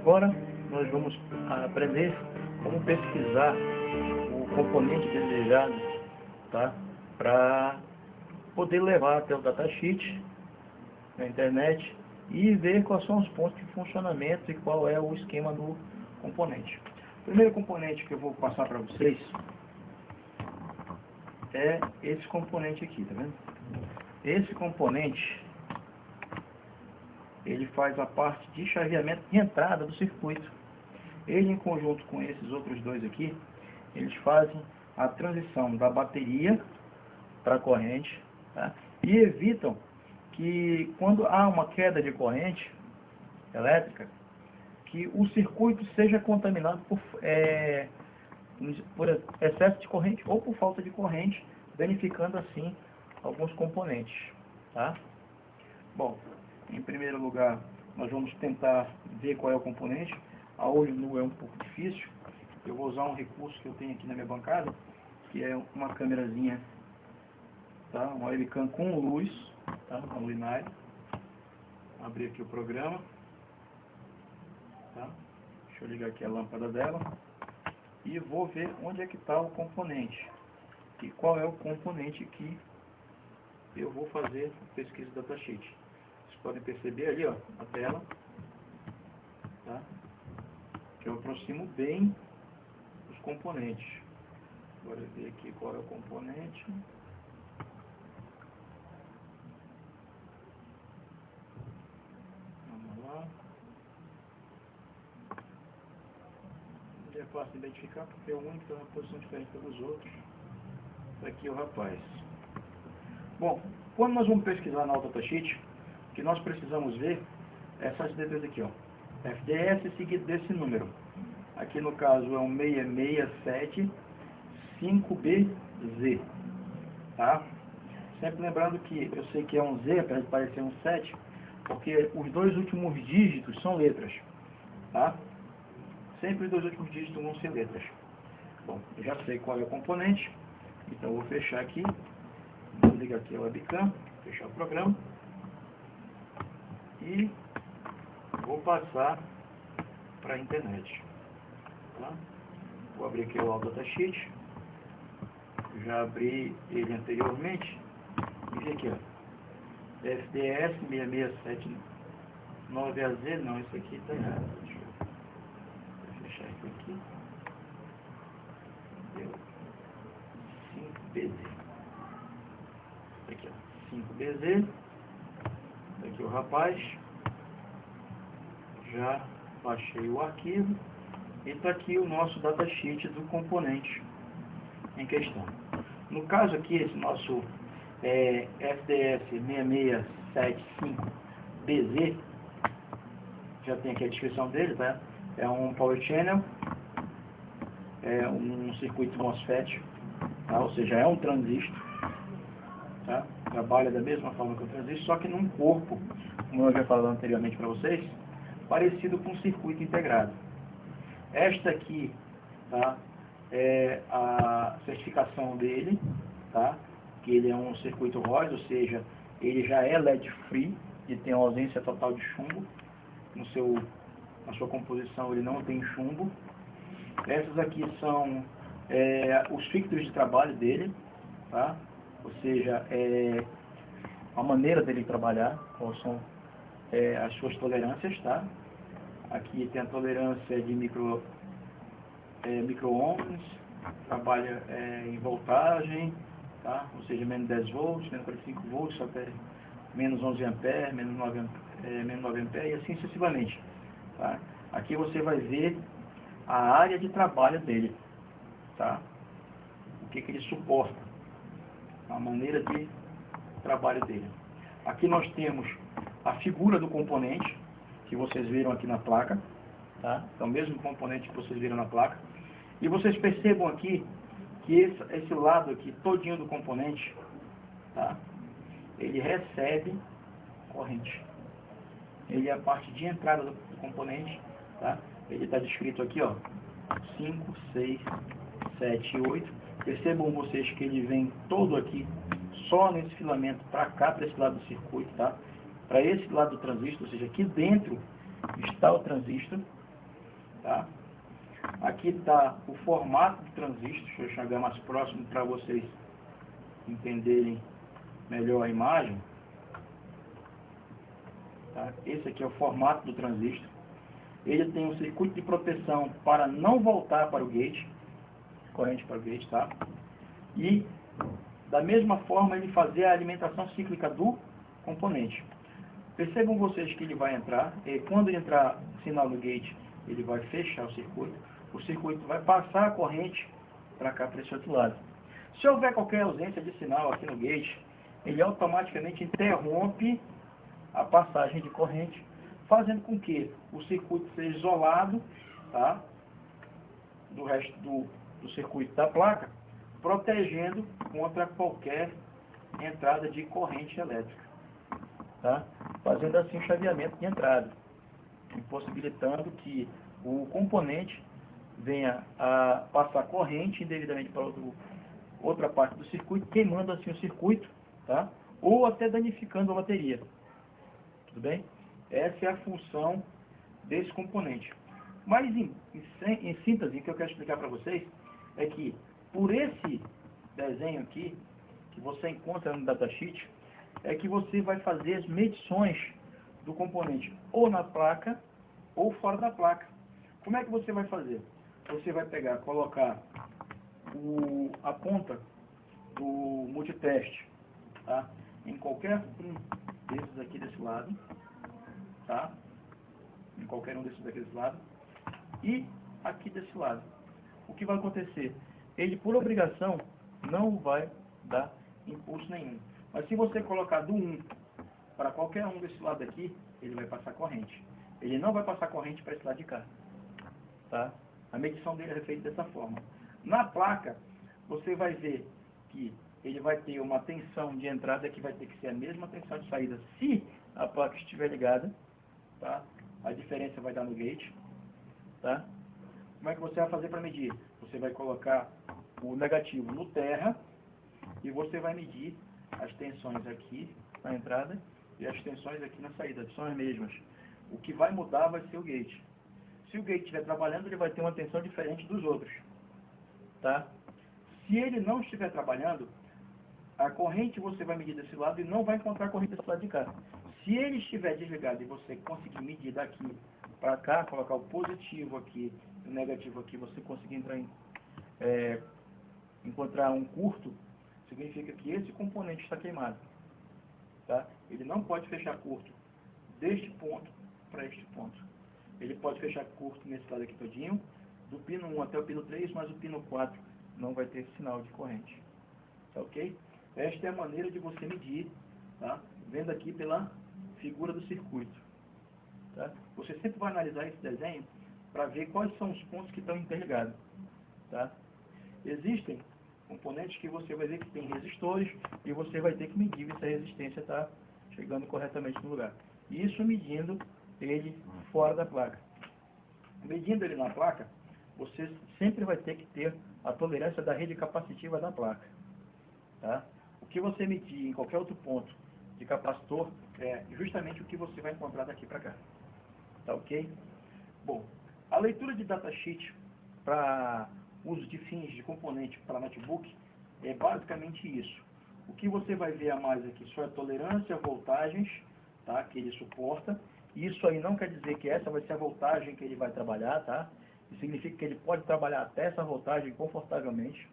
Agora nós vamos aprender como pesquisar o componente desejado, tá? Para poder levar até o datasheet na internet e ver quais são os pontos de funcionamento e qual é o esquema do componente. O primeiro componente que eu vou passar para vocês é esse componente aqui, tá vendo? Esse componente, ele faz a parte de chaveamento de entrada do circuito. Ele, em conjunto com esses outros dois aqui, eles fazem a transição da bateria para a corrente, tá? E evitam que, quando há uma queda de corrente elétrica, que o circuito seja contaminado por excesso de corrente ou por falta de corrente, danificando assim alguns componentes, tá? Bom, em primeiro lugar, nós vamos tentar ver qual é o componente. A olho nu é um pouco difícil. Eu vou usar um recurso que eu tenho aqui na minha bancada, que é uma câmerazinha, tá? Uma webcam com luz, tá? Uma luminária. Vou abrir aqui o programa, tá? Deixa eu ligar aqui a lâmpada dela e vou ver onde é que está o componente e qual é o componente que eu vou fazer a pesquisa do datasheet. Vocês podem perceber ali, ó, a tela, tá? Que eu aproximo bem os componentes. Agora ver aqui qual é o componente. Vamos lá. É fácil identificar porque é o único que está numa posição diferente dos outros. Aqui o rapaz. Bom, quando nós vamos pesquisar na datasheet, o que nós precisamos ver é essas letras aqui, ó. FDS seguido desse número. Aqui no caso é um 6675BZ, tá? Sempre lembrando que eu sei que é um Z, apesar de parecer um 7, porque os dois últimos dígitos são letras, tá? Sempre os dois últimos dígitos vão ser letras. Bom, eu já sei qual é o componente, então eu vou fechar aqui, vou ligar aqui a webcam, fechar o programa e vou passar para a internet, tá? Vou abrir aqui o datasheet, já abri ele anteriormente, e vi aqui, ó, FDS 6679AZ, não, isso aqui está errado, deixa eu fechar isso aqui, deu 5BZ, aqui ó, 5BZ, aqui o rapaz, já baixei o arquivo, e está aqui o nosso datasheet do componente em questão. No caso aqui, esse nosso FDS 6675BZ, já tem aqui a descrição dele, tá? É um Power Channel, é um circuito MOSFET, tá? Ou seja, é um transistor, tá? Trabalha da mesma forma que o transistor, só que num corpo, como eu já falei anteriormente para vocês, parecido com um circuito integrado. Esta aqui, tá, é a certificação dele, tá? Que ele é um circuito ROS, ou seja, ele já é LED free e tem ausência total de chumbo. Na sua composição ele não tem chumbo. Essas aqui são os filtros de trabalho dele, tá? Ou seja, a maneira dele trabalhar, quais são as suas tolerâncias, tá? Aqui tem a tolerância de micro-ohms, trabalha em voltagem, tá? Ou seja, menos 10 volts, menos 45 volts, até menos 11 amperes, menos 9 amperes, e assim sucessivamente, tá? Aqui você vai ver a área de trabalho dele, tá? O que ele suporta, a maneira de trabalho dele. Aqui nós temos a figura do componente, que vocês viram aqui na placa, tá? É o mesmo componente que vocês viram na placa. E vocês percebam aqui que esse lado aqui, todinho do componente, tá? Ele recebe corrente. Ele é a parte de entrada do componente, tá? Ele está descrito aqui, ó, 5, 6, 7, 8. Percebam vocês que ele vem todo aqui, só nesse filamento para cá, para esse lado do circuito, tá? Para esse lado do transistor, ou seja, aqui dentro está o transistor, tá? Aqui está o formato do transistor, deixa eu chegar mais próximo para vocês entenderem melhor a imagem. Tá? Esse aqui é o formato do transistor. Ele tem um circuito de proteção para não voltar para o gate, corrente para o gate, tá? E da mesma forma ele fazer a alimentação cíclica do componente. Percebam vocês que ele vai entrar, e quando ele entrar sinal no gate, ele vai fechar o circuito vai passar a corrente para cá, para esse outro lado. Se houver qualquer ausência de sinal aqui no gate, ele automaticamente interrompe a passagem de corrente, fazendo com que o circuito seja isolado, tá, do resto do circuito da placa, protegendo contra qualquer entrada de corrente elétrica, tá? Fazendo assim o chaveamento de entrada, impossibilitando que o componente venha a passar corrente indevidamente para outra parte do circuito, queimando assim o circuito, tá? Ou até danificando a bateria. Tudo bem? Essa é a função desse componente. Mas em síntese, o que eu quero explicar para vocês é que por esse desenho aqui, que você encontra no datasheet, é que você vai fazer as medições do componente ou na placa ou fora da placa. Como é que você vai fazer? Você vai pegar, colocar a ponta do multiteste, tá, em qualquer um desses aqui desse lado, tá? Em qualquer um desses aqui desse lado e aqui desse lado. O que vai acontecer? Ele, por obrigação, não vai dar impulso nenhum. Mas se você colocar do 1 para qualquer um desse lado aqui, ele vai passar corrente. Ele não vai passar corrente para esse lado de cá, tá? A medição dele é feita dessa forma. Na placa, você vai ver que ele vai ter uma tensão de entrada que vai ter que ser a mesma tensão de saída se a placa estiver ligada, tá? A diferença vai dar no gate, tá? Como é que você vai fazer para medir? Você vai colocar o negativo no terra e você vai medir as tensões aqui na entrada e as tensões aqui na saída, são as mesmas. O que vai mudar vai ser o gate. Se o gate estiver trabalhando, ele vai ter uma tensão diferente dos outros, tá? Se ele não estiver trabalhando, a corrente você vai medir desse lado e não vai encontrar a corrente desse lado de cá. Se ele estiver desligado e você conseguir medir daqui para cá, colocar o positivo aqui e o negativo aqui, você conseguir encontrar um curto, significa que esse componente está queimado, tá? Ele não pode fechar curto deste ponto para este ponto. Ele pode fechar curto nesse lado aqui todinho, do pino 1 até o pino 3, mas o pino 4 não vai ter sinal de corrente. Tá ok? Esta é a maneira de você medir, tá? Vendo aqui pela figura do circuito. Tá? Você sempre vai analisar esse desenho para ver quais são os pontos que estão interligados. Tá? Existem componentes que você vai ver que tem resistores e você vai ter que medir se a resistência está chegando corretamente no lugar. Isso medindo ele fora da placa. Medindo ele na placa, você sempre vai ter que ter a tolerância da rede capacitiva da placa. Tá? O que você medir em qualquer outro ponto de capacitor é justamente o que você vai encontrar daqui para cá. Tá ok? Bom, a leitura de datasheet para uso de fins de componente para notebook é basicamente isso. O que você vai ver a mais aqui só é tolerância, voltagens, tá, que ele suporta. Isso aí não quer dizer que essa vai ser a voltagem que ele vai trabalhar, tá? Isso significa que ele pode trabalhar até essa voltagem confortavelmente,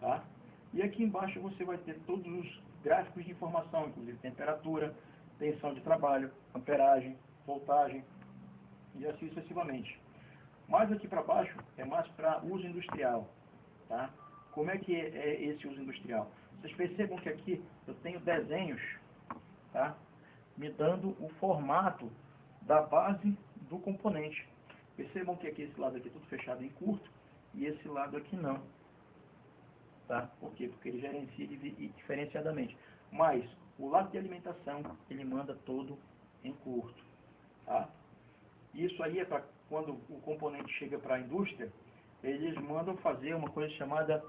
tá? E aqui embaixo você vai ter todos os gráficos de informação, inclusive temperatura, tensão de trabalho, amperagem, voltagem e assim sucessivamente. Mas aqui para baixo é mais para uso industrial, tá? Como é que é esse uso industrial? Vocês percebam que aqui eu tenho desenhos, tá? Me dando o formato da base do componente. Percebam que aqui esse lado aqui é tudo fechado em curto e esse lado aqui não. Tá? Por quê? Porque ele gerencia diferenciadamente. Mas o lado de alimentação ele manda todo em curto. Tá? Isso aí é para quando o componente chega para a indústria, eles mandam fazer uma coisa chamada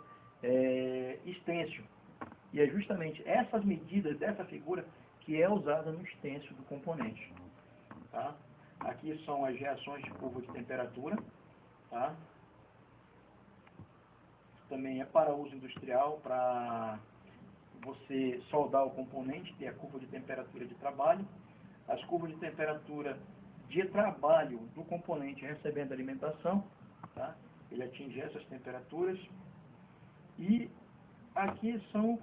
stencil. E é justamente essas medidas dessa figura que é usada no stencil do componente. Tá? Aqui são as reações de curva de temperatura, tá? Também é para uso industrial, para você soldar o componente, ter a curva de temperatura de trabalho, as curvas de temperatura de trabalho do componente recebendo alimentação, tá? Ele atinge essas temperaturas. E aqui são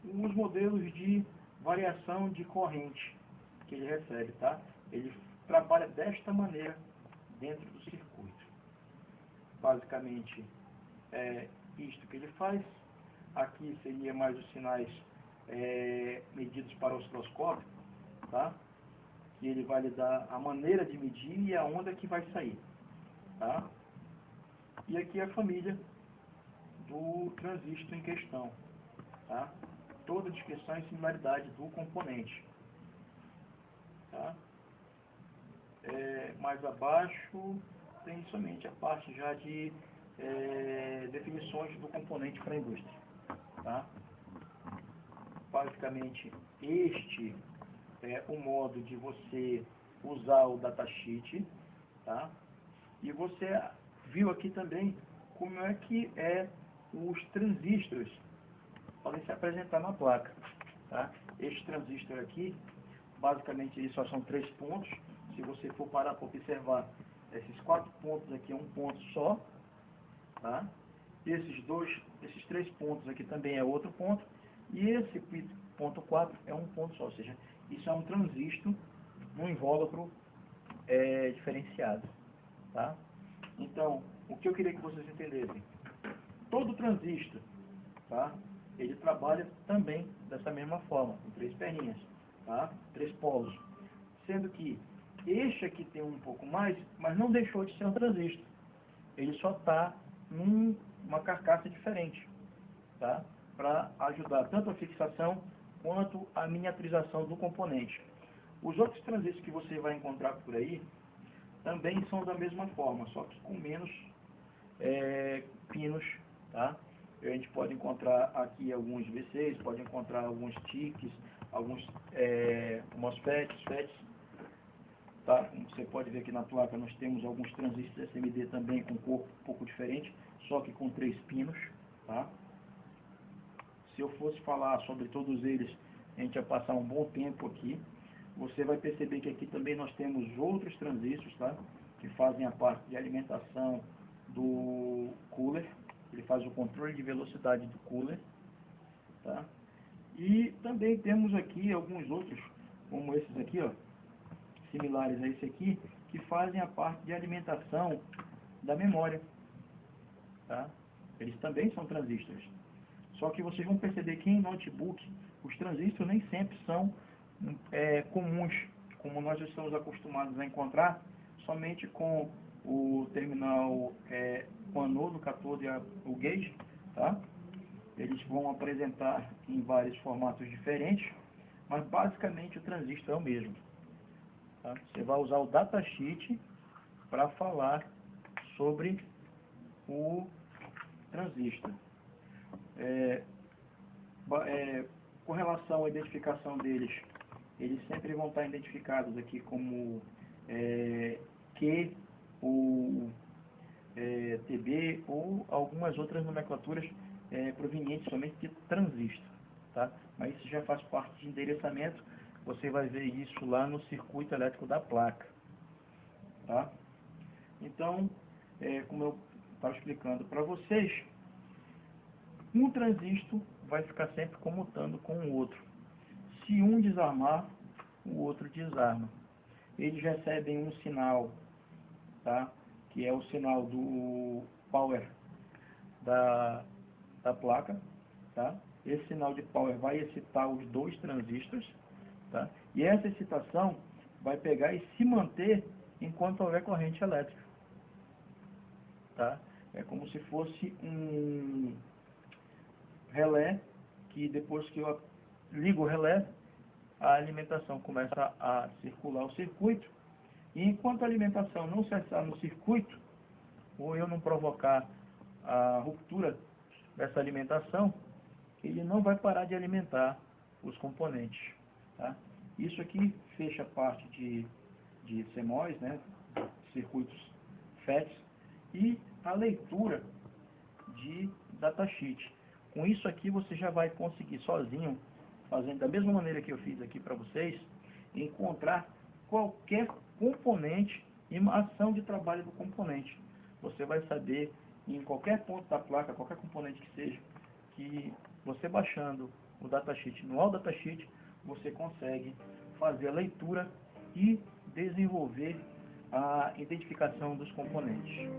os modelos de variação de corrente que ele recebe, tá? Ele trabalha desta maneira dentro do circuito. Basicamente é isto que ele faz. Aqui seria mais os sinais medidos para o osciloscópio, tá? Que ele vai lhe dar a maneira de medir e a onda que vai sair, tá? E aqui a família do transistor em questão, tá? Toda descrição e similaridade do componente, tá? Mais abaixo tem somente a parte já de definições do componente para a indústria, tá? Basicamente este é o modo de você usar o datasheet, tá? E você viu aqui também como é que os transistores podem se apresentar na placa, tá? Este transistor aqui, basicamente eles só são 3 pontos. Se você for parar para observar, esses 4 pontos aqui é um ponto só, tá? Esses 3 pontos aqui também é outro ponto, e esse ponto 4 é um ponto só, ou seja, isso é um transistor num invólucro diferenciado, tá? Então, o que eu queria que vocês entendessem, todo transistor, tá? Ele trabalha também dessa mesma forma, com 3 perninhas, tá? 3 polos, sendo que este aqui tem um pouco mais, mas não deixou de ser um transistor, ele só está numa carcaça diferente, tá? Para ajudar tanto a fixação quanto a miniaturização do componente. Os outros transistores que você vai encontrar por aí também são da mesma forma, só que com menos pinos, tá? A gente pode encontrar aqui alguns V6, pode encontrar alguns TICs, alguns MOSFETs, FETs, tá? Como você pode ver aqui na placa, nós temos alguns transistores SMD também com corpo um pouco diferente, só que com 3 pinos, tá? Se eu fosse falar sobre todos eles, a gente ia passar um bom tempo aqui. Você vai perceber que aqui também nós temos outros transistores, tá? Que fazem a parte de alimentação do cooler. Ele faz o controle de velocidade do cooler, tá? E também temos aqui alguns outros, como esses aqui, ó, similares a esse aqui, que fazem a parte de alimentação da memória, tá? Eles também são transistores. Só que vocês vão perceber que em notebook os transistores nem sempre são comuns, como nós estamos acostumados a encontrar somente com o terminal com anodo, catódo e o gate, tá? Eles vão apresentar em vários formatos diferentes, mas basicamente o transistor é o mesmo, tá? Você vai usar o datasheet para falar sobre o transistor. Com relação à identificação deles, eles sempre vão estar identificados aqui como Q ou TB ou algumas outras nomenclaturas provenientes somente de transistor, tá? Mas isso já faz parte de endereçamento, você vai ver isso lá no circuito elétrico da placa, tá? Então, como eu estava explicando para vocês, um transistor vai ficar sempre comutando com o outro. Se um desarmar, o outro desarma. Eles recebem um sinal, tá? Que é o sinal do power da placa, tá? Esse sinal de power vai excitar os 2 transistores, tá? E essa excitação vai pegar e se manter enquanto houver corrente elétrica, tá? É como se fosse um relé, que depois que eu ligo o relé, a alimentação começa a circular o circuito, e enquanto a alimentação não cessar no circuito, ou eu não provocar a ruptura dessa alimentação, ele não vai parar de alimentar os componentes, tá? Isso aqui fecha a parte de CMOS, né, circuitos FETs, e a leitura de datasheet. Com isso aqui você já vai conseguir sozinho, fazendo da mesma maneira que eu fiz aqui para vocês, encontrar qualquer componente e uma ação de trabalho do componente. Você vai saber em qualquer ponto da placa, qualquer componente que seja, que você baixando o datasheet no All Datasheet, você consegue fazer a leitura e desenvolver a identificação dos componentes.